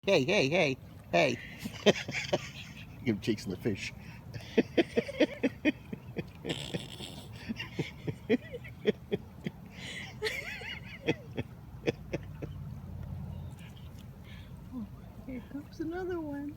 Hey, hey, hey, hey. Give him chasing the fish. Oh, here comes another one.